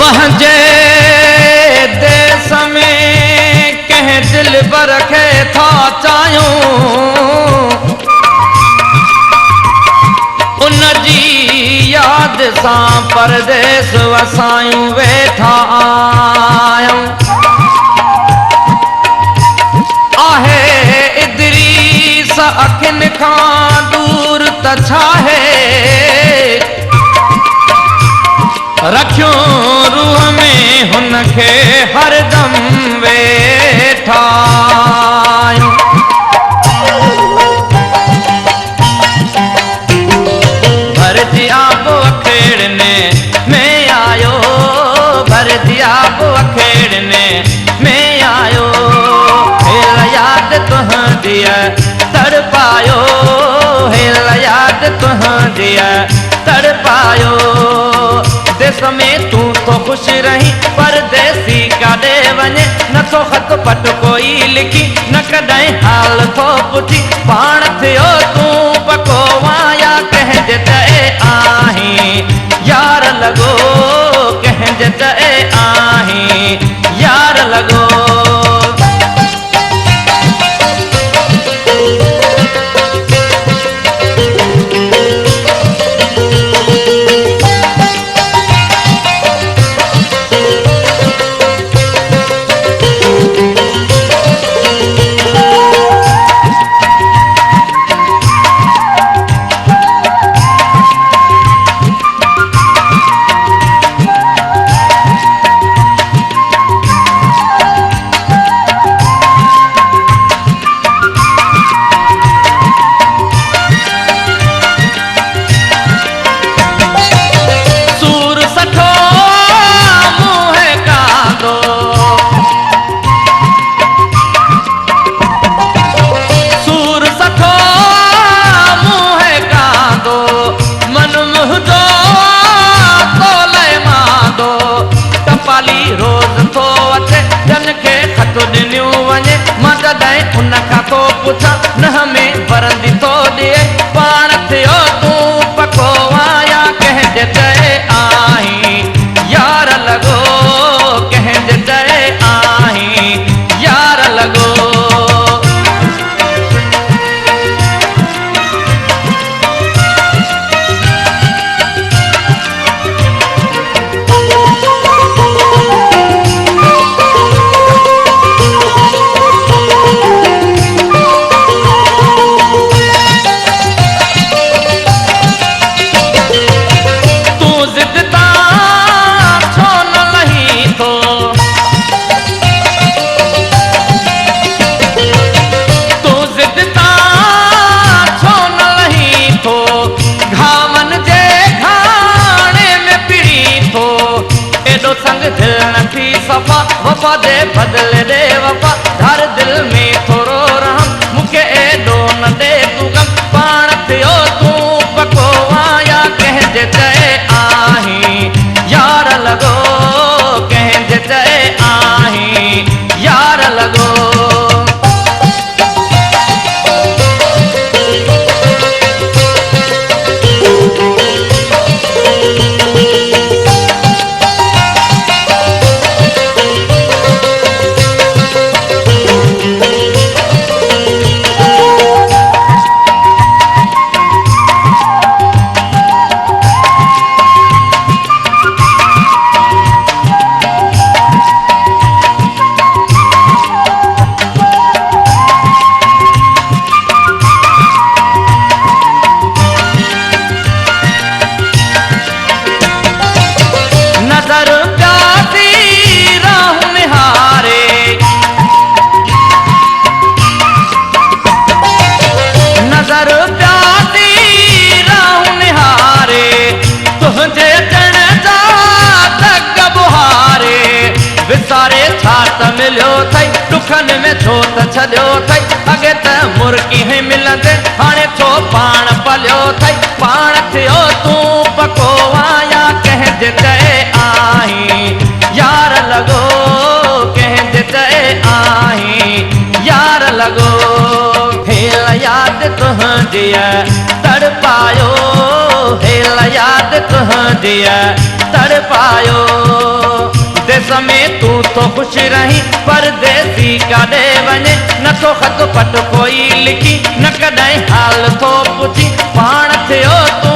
पंहिंजे देश में कंहिं दिल बर खे था चाहियूं, उन जी याद सां परदेस वसायूं वेठा आयूं। आहे इदरीस अखियुनि खां दूर त छाहे, रखियो रूह में हुनखे हरदम वेठा आयूं। भरती आबो अखेड़ने में आयो, भरती आबो अखेड़ने में आयो, हेल याद तुहंदी तड़पायो, हेल याद तुहंदी तड़पायो। देश में तू तो खुश रही, परदेसी काॾे वञे नथो ख़त पट कोई लिखी, न कॾहिं हाल थो पुछी, पाण थियो तूं पको वाया कंहिंजे चए आहीं, यार लॻो कंहिंजे चए आहीं, यार लॻो। रोज़ थो अचे जन खे ख़त ॾिनियूं वञे, मां तॾहिं उन खां थो पुछां, न में भरंदी थो ॾिए, पाण थियो तूं पको वाया कंहिंजे चए आहीं, यार लॻो कंहिंजे चए आहीं, यार लॻो। वफा वफा दे बदले दे वफा, हर दिल में थोरो रहम, मूंखे एॾो न दे तूं गम, पाण थियो तूं पको वाया कंहिंजे चए आहीं, यार लॻो कंहिंजे चए आहीं, यार लॻो। सारे छात मिलियो थई, दुखन में छो त छॾियो थई, अॻे त मुर्गी ही मिलंदे, हाणे छो पाण पलियो थई, पाण थियो तूं पको वाया कंहिंजे चए आहीं, यार लॻो कंहिंजे चए आहीं, यार लॻो। हेल याद तुंहिंजी तड़पायो, हेल याद तुंहिंजी तड़पायो। देश में तू तो खुश रही परदेसी काॾे वञे नथो ख़त पट कोई लिखी न कॾहिं हाल थो पुछी पाण थियो तूं